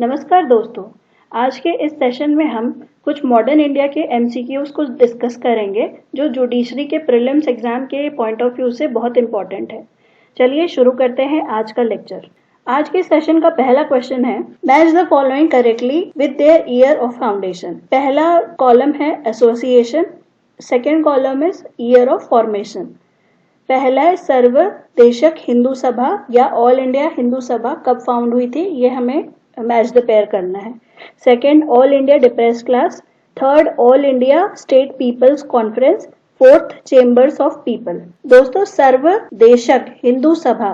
नमस्कार दोस्तों, आज के इस सेशन में हम कुछ मॉडर्न इंडिया के एमसीक्यूज को डिस्कस करेंगे जो जुडिशरी के प्रीलिम्स एग्जाम के पॉइंट ऑफ व्यू से बहुत इंपॉर्टेंट है। चलिए शुरू करते हैं आज का लेक्चर। आज के सेशन का पहला क्वेश्चन है, match the following correctly with their year of foundation. पहला कॉलम है association, second column is year of formation. पहला है सर्वदेशक हिंदू सभा या ऑल इंडिया हिंदू सभा कब फाउंड हुई थी, ये हमें मैच द पेयर करना है। Second, all India depressed class. Third, all India state people's conference. Fourth, chambers of people. दोस्तों, सर्वदेशक हिंदू सभा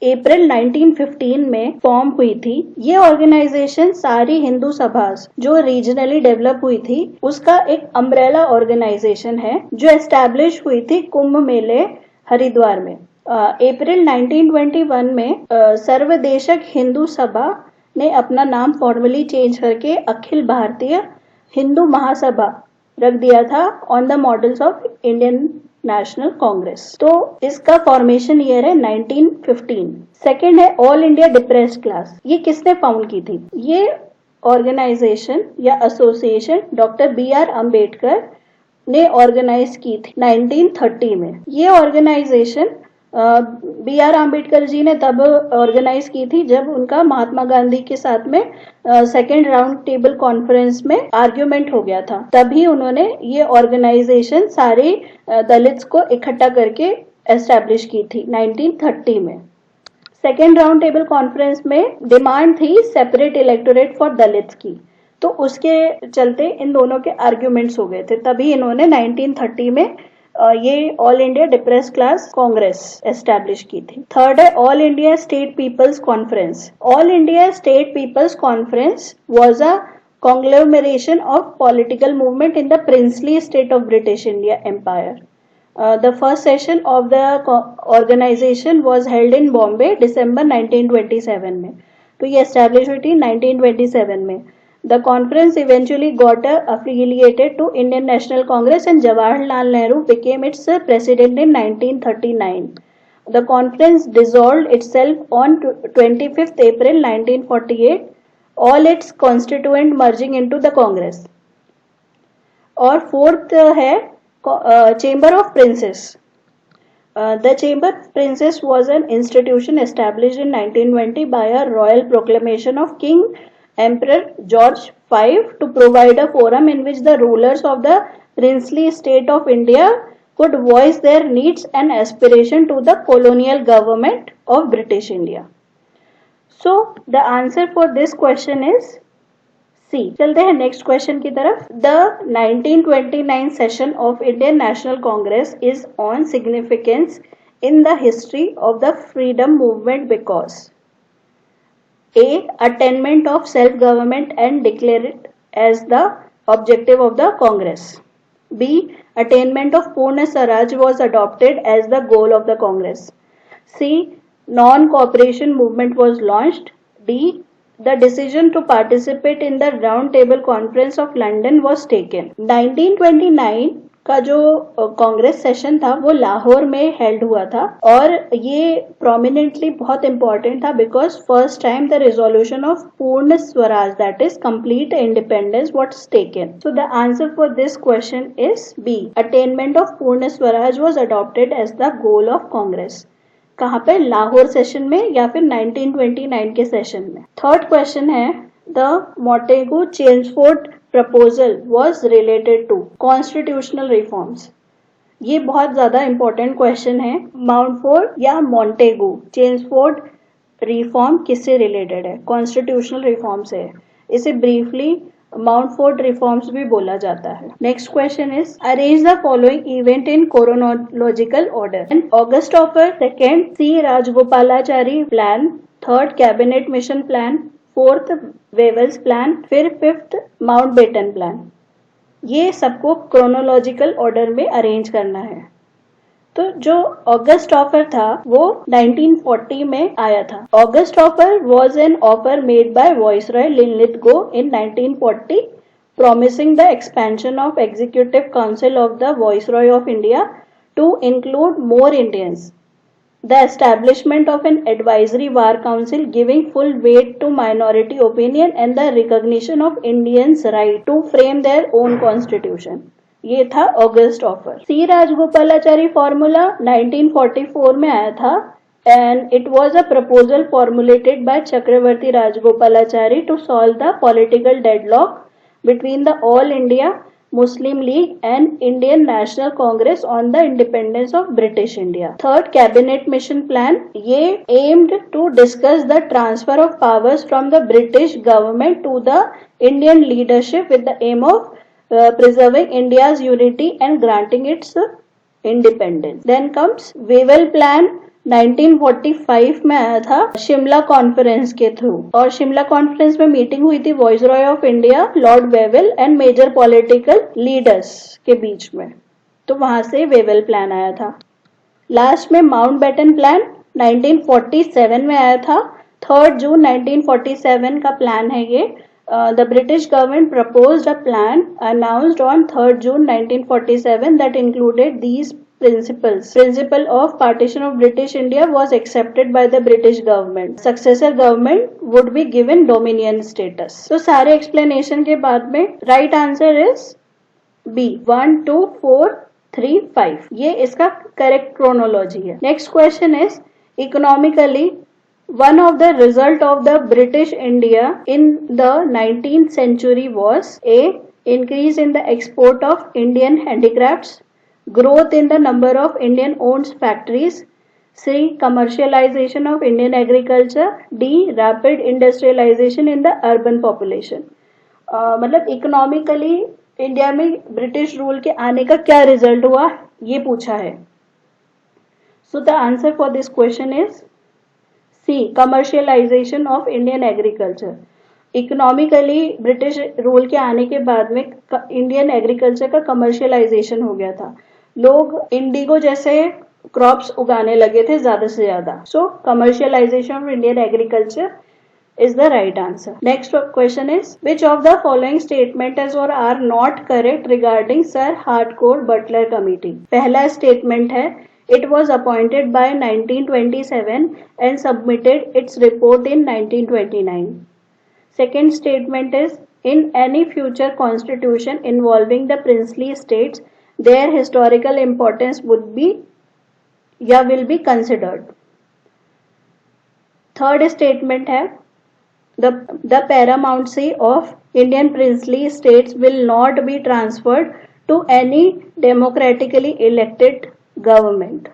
अप्रैल 1915 में फॉर्म हुई थी। ये ऑर्गेनाइजेशन सारी हिंदू सभा जो रीजनली डेवलप हुई थी उसका एक अम्ब्रेला ऑर्गेनाइजेशन है जो एस्टैब्लिश हुई थी कुंभ मेले हरिद्वार में। अप्रैल 1921 में सर्वदेशक हिंदू सभा ने अपना नाम फॉर्मली चेंज करके अखिल भारतीय हिंदू महासभा रख दिया था on the models of Indian national Congress. तो इसका फॉर्मेशन ईयर है 1915। सेकेंड है ऑल इंडिया डिप्रेस्ड क्लास। ये किसने फाउंड की थी? ये ऑर्गेनाइजेशन या एसोसिएशन डॉक्टर BR अम्बेडकर ने ऑर्गेनाइज की थी 1930 में। ये ऑर्गेनाइजेशन BR अम्बेडकर जी ने तब ऑर्गेनाइज की थी जब उनका महात्मा गांधी के साथ में सेकेंड राउंड टेबल कॉन्फ्रेंस में आर्ग्यूमेंट हो गया था। तभी उन्होंने ये ऑर्गेनाइजेशन सारे दलित्स को इकट्ठा करके एस्टैब्लिश की थी 1930 में। सेकेंड राउंड टेबल कॉन्फ्रेंस में डिमांड थी सेपरेट इलेक्टोरेट फॉर दलित्स की, तो उसके चलते इन दोनों के आर्ग्यूमेंट्स हो गए थे। तभी इन्होंने 1930 में ये all India depressed class congress establish की थी। थर्ड है all India state people's conference. All India state people's conference was a conglomeration of political movement in the princely state of British India Empire. The first session of the organization was held in Bombay December 1927 में। तो ये establish हुई थी 1927 में। The conference eventually got affiliated to Indian National Congress and Jawaharlal Nehru became its president in 1939. The conference dissolved itself on 25th April 1948, all its constituent merging into the Congress. और fourth है Chamber of Princes. The Chamber of Princes was an institution established in 1920 by a royal proclamation of King Emperor George V to provide a forum in which the rulers of the princely state of India could voice their needs and aspiration to the colonial government of British India. So the answer for this question is C. चलते हैं next question की तरफ। The 1929 session of Indian National Congress is on significance in the history of the freedom movement because A. Attainment of self-government and declare it as the objective of the Congress. B. Attainment of Purna Swaraj was adopted as the goal of the Congress. C. Non-cooperation movement was launched. D. The decision to participate in the Round Table Conference of London was taken. 1929 का जो Congress session था वो लाहौर में held हुआ था और ये prominently बहुत इंपॉर्टेंट था because first time the resolution of Purna Swaraj that is complete independence was taken. So the answer for this question is B, attainment of Purna Swaraj was adopted as the goal of Congress. कहाँ पे? Lahore session में या फिर 1929 के session में। Third question है, the Montagu Chelmsford proposal was related to constitutional reforms. ये बहुत ज्यादा इंपॉर्टेंट क्वेश्चन है। माउंटफोर्ड या मोंटेगू चेम्सफोर्ड रिफॉर्म किससे रिलेटेड है? कॉन्स्टिट्यूशनल रिफॉर्म से है। इसे ब्रीफली माउंटफोर्ड रिफॉर्म्स भी बोला जाता है। Next question is arrange the following event in chronological order. And August offer, second C Rajagopalachari plan, third cabinet mission plan, fourth Wavell's plan, फिर फिफ्थ माउंटबेटन प्लान। ये सबको क्रोनोलॉजिकल ऑर्डर में अरेंज करना है। तो जो ऑगस्ट ऑफर था वो 1940 में आया था। August offer was an offer made by viceroy Linlithgow in 1940 promising the expansion of Executive Council of the Viceroy of India to include more Indians. The establishment of an advisory bar council giving full weight to minority opinion and the recognition of Indians' right to frame their own constitution. ये था August offer. सी Rajagopalachari formula 1944 में आया था and it was a proposal formulated by Chakravarti Rajgopalachari to solve the political deadlock between the All India Muslim League and Indian National Congress on the independence of British India. Third cabinet mission plan, ये aimed to discuss the transfer of powers from the British government to the Indian leadership with the aim of preserving India's unity and granting its independence. Then comes Wavell Plan 1945 में आया था Shimla conference के through, और Shimla conference में meeting हुई थी viceroy of India lord Wavell and major political leaders के बीच में, तो वहां से वेवेल प्लान आया था. लास्ट में माउंटबेटन प्लान 1947 में आया था. 3 जून 1947 का प्लान है ये. The British government proposed a plan announced on 3 June 1947 that included these principles. Principle of partition of British India was accepted by the British government. Successor government would be given dominion status. तो सारे explanation के बाद में right answer is B. 1, 2, 4, 3, 5. ये इसका correct chronology है. Next question is economically one of the result of the British India in the 19th century was A. Increase in the export of Indian handicrafts, growth in the number of Indian owned factories, C. Commercialization of Indian agriculture, D. Rapid industrialization in the urban population. मतलब economically India में British rule के आने का क्या result हुआ ये पूछा है. So the answer for this question is C. Commercialisation of Indian agriculture. Economically British rule के आने के बाद में इंडियन एग्रीकल्चर का कमर्शियलाइजेशन हो गया था. लोग इंडिगो जैसे क्रॉप्स उगाने लगे थे ज्यादा से ज्यादा. So commercialisation of Indian agriculture is the right answer. Next question is which of the following statement is or are not correct regarding Sir Harcourt Butler Committee. पहला statement है it was appointed by 1927 and submitted its report in 1929. Second statement is in any future constitution involving the princely states their historical importance would be या will be considered. Third statement है the paramountcy of Indian princely states will not be transferred to any democratically elected government.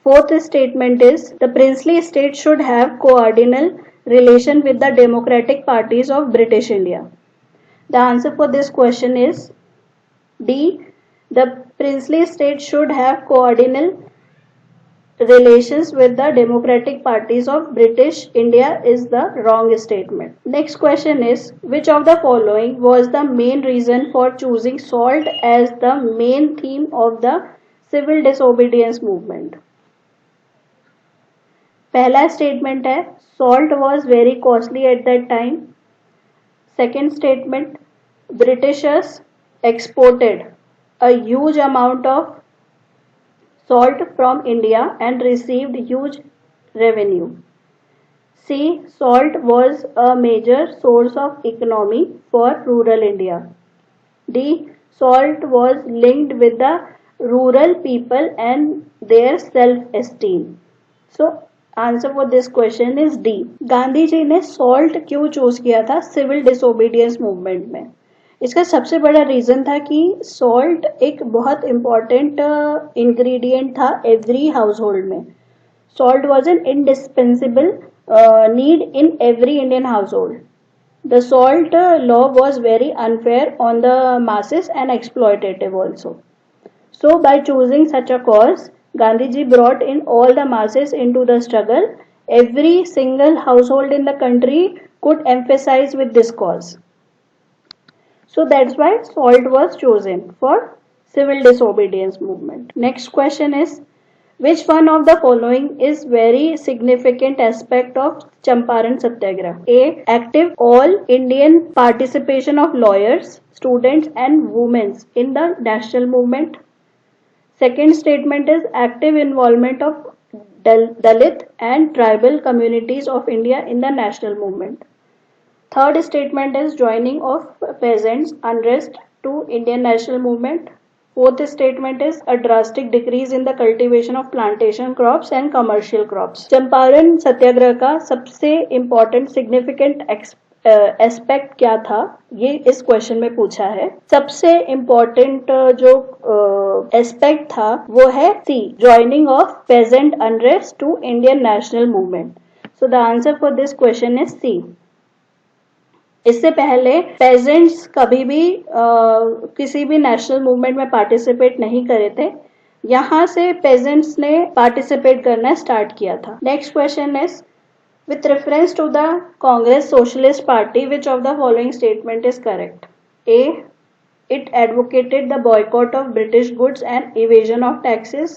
Fourth statement is the princely states should have coordinal relation with the democratic parties of British India. The answer for this question is D. The princely states should have coordinal relations with the democratic parties of British India is the wrong statement. Next question is which of the following was the main reason for choosing salt as the main theme of the civil disobedience movement. पहला statement है salt was very costly at that time. Second statement Britishers exported a huge amount of salt from India and received huge revenue. C. Salt was a major source of economy for rural India. D. Salt was linked with the rural people and their self-esteem. So, answer for this question is D. Gandhi ji ने salt क्यों choose किया था civil disobedience movement में? इसका सबसे बड़ा reason था कि सॉल्ट एक बहुत इम्पॉर्टेंट इंग्रेडिएंट था एवरी हाउस होल्ड में. Salt was an indispensable need in every Indian house hold. The salt law was very unfair on the masses and exploitative also. So by choosing such a cause, Gandhiji brought in all the masses into the struggle. Every single household in the country could emphasize with this cause. So that's why salt was chosen for civil disobedience movement. Next question is which one of the following is very significant aspect of Champaran Satyagraha? A. Active all Indian participation of lawyers, students and women in the national movement. Second statement is active involvement of Dalit and tribal communities of India in the national movement. Third statement is joining of peasants unrest to Indian national movement. Fourth statement is a drastic decrease in the cultivation of plantation crops and commercial crops. Champaran Satyagraha का सबसे important significant aspect क्या था, ये इस question में पूछा है. सबसे इम्पोर्टेंट जो एस्पेक्ट था वो है C, joining of peasant unrest to Indian national movement. So the answer for this question is C. इससे पहले पेजेंट्स कभी भी किसी भी नेशनल मूवमेंट में पार्टिसिपेट नहीं करे थे. यहाँ से पेजेंट्स ने पार्टिसिपेट करना स्टार्ट किया था. Next question is, with reference to the Congress Socialist Party, which of the following statement is correct? A. It advocated the boycott of British goods and evasion of taxes.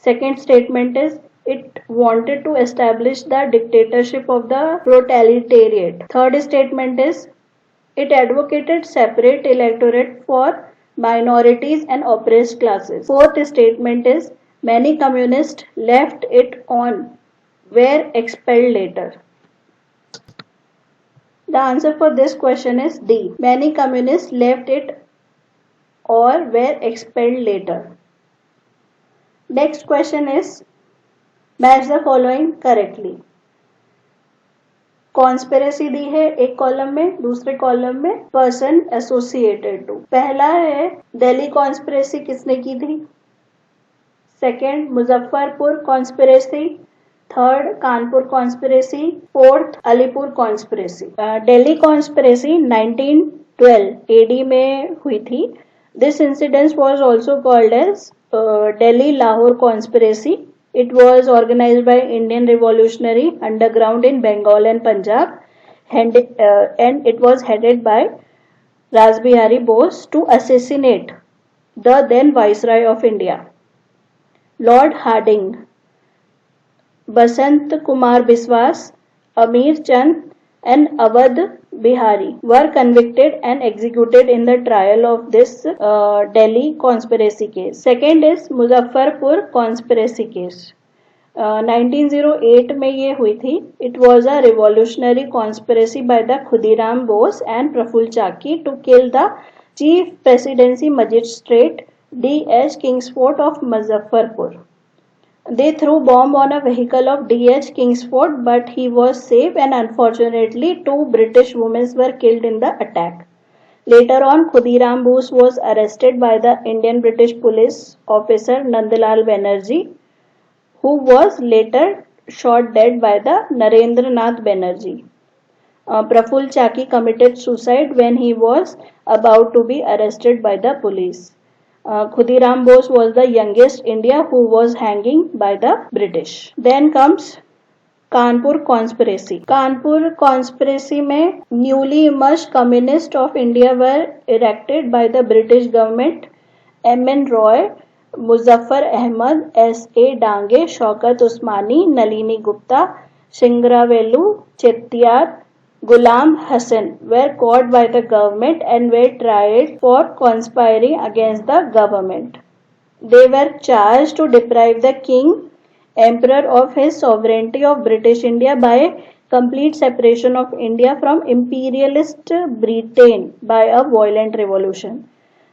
Second statement is, it wanted to establish the dictatorship of the proletariat. Third statement is, it advocated separate electorate for minorities and oppressed classes. Fourth statement is, many communists left it on were expelled later. The answer for this question is D. Many communists left it or were expelled later. Next question is, match the following correctly. Conspiracy दी है एक column में, दूसरे column में person associated to. पहला है Delhi conspiracy किसने की थी. Second Muzaffarpur conspiracy. Third Kanpur conspiracy. Fourth Alipore conspiracy. Delhi conspiracy 1912 AD में हुई थी. This incidence was also called as Delhi Lahore conspiracy. It was organized by Indian revolutionary underground in Bengal and Punjab, and it was headed by Rasbihari Bose to assassinate the then Viceroy of India. Lord Hardinge, Basant Kumar Biswas, Amir Chand and Awadh Bihari were convicted and executed in the trial of this Delhi conspiracy case. Second is Muzaffarpur conspiracy case. 1908 में ये हुई थी. It was a revolutionary conspiracy by the Khudiram Bose and Praful Chaki to kill the Chief Presidency Magistrate D.H. Kingsford of Muzaffarpur. They threw bomb on a vehicle of D.H. Kingsford, but he was safe, and unfortunately 2 British women were killed in the attack. Later on, Khudiram Bose was arrested by the Indian British police officer Nandlal Banerjee, who was later shot dead by the Narendra Nath Banerjee. Praful Chaki committed suicide when he was about to be arrested by the police. Khudiram Bose was the youngest Indian who was hanging by the British. Then comes Kanpur conspiracy. Kanpur conspiracy में newly emerged communist of India were erected by the British government. M.N. Roy, Muzaffar Ahmad, S.A. Dange, Shaukat Usmani, Nalini Gupta, Singaravelu Chettiar, Ghulam Hassan were caught by the government and were tried for conspiring against the government. They were charged to deprive the king, emperor of his sovereignty of British India by complete separation of India from imperialist Britain by a violent revolution.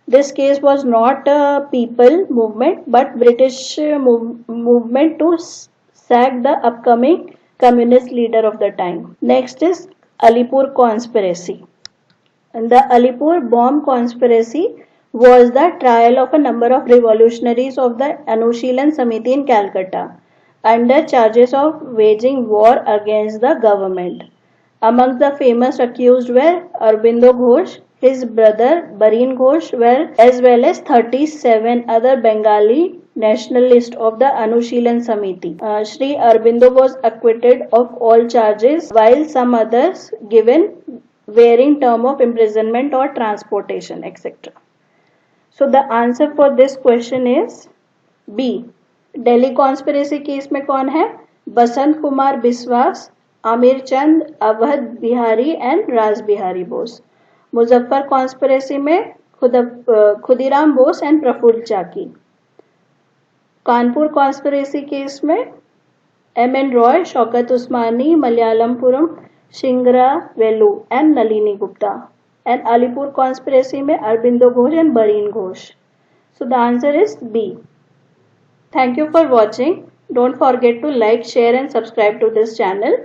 This case was not a people movement but British movement to sack the upcoming communist leader of the time. Next is Alipur conspiracy. And the Alipur bomb conspiracy was the trial of a number of revolutionaries of the Anushilan Samiti in Calcutta under charges of waging war against the government. Among the famous accused were Aurobindo Ghosh, his brother Bareen Ghosh, as well as 37 other Bengali nationalists of the Anushilan Samiti. Shri Aurobindo was acquitted of all charges, while some others given varying term of imprisonment or transportation, etc. So the answer for this question is B. Delhi conspiracy case में कौन है? Basant Kumar Biswas, Amir Chand, Awadh Bihari and Raj Bihari Bose. Muzaffar conspiracy में Khudiram Bose and Prafulla Chaki. Kanpur conspiracy case में M.N. Roy, Shaukat Usmani, मलयालमपुरम, Singaravelu and Nalini Gupta. And Alipur conspiracy में Arbindo Ghosh and Bareen Ghosh. So the answer is B. Thank you for watching. Don't forget to like, share and subscribe to this channel.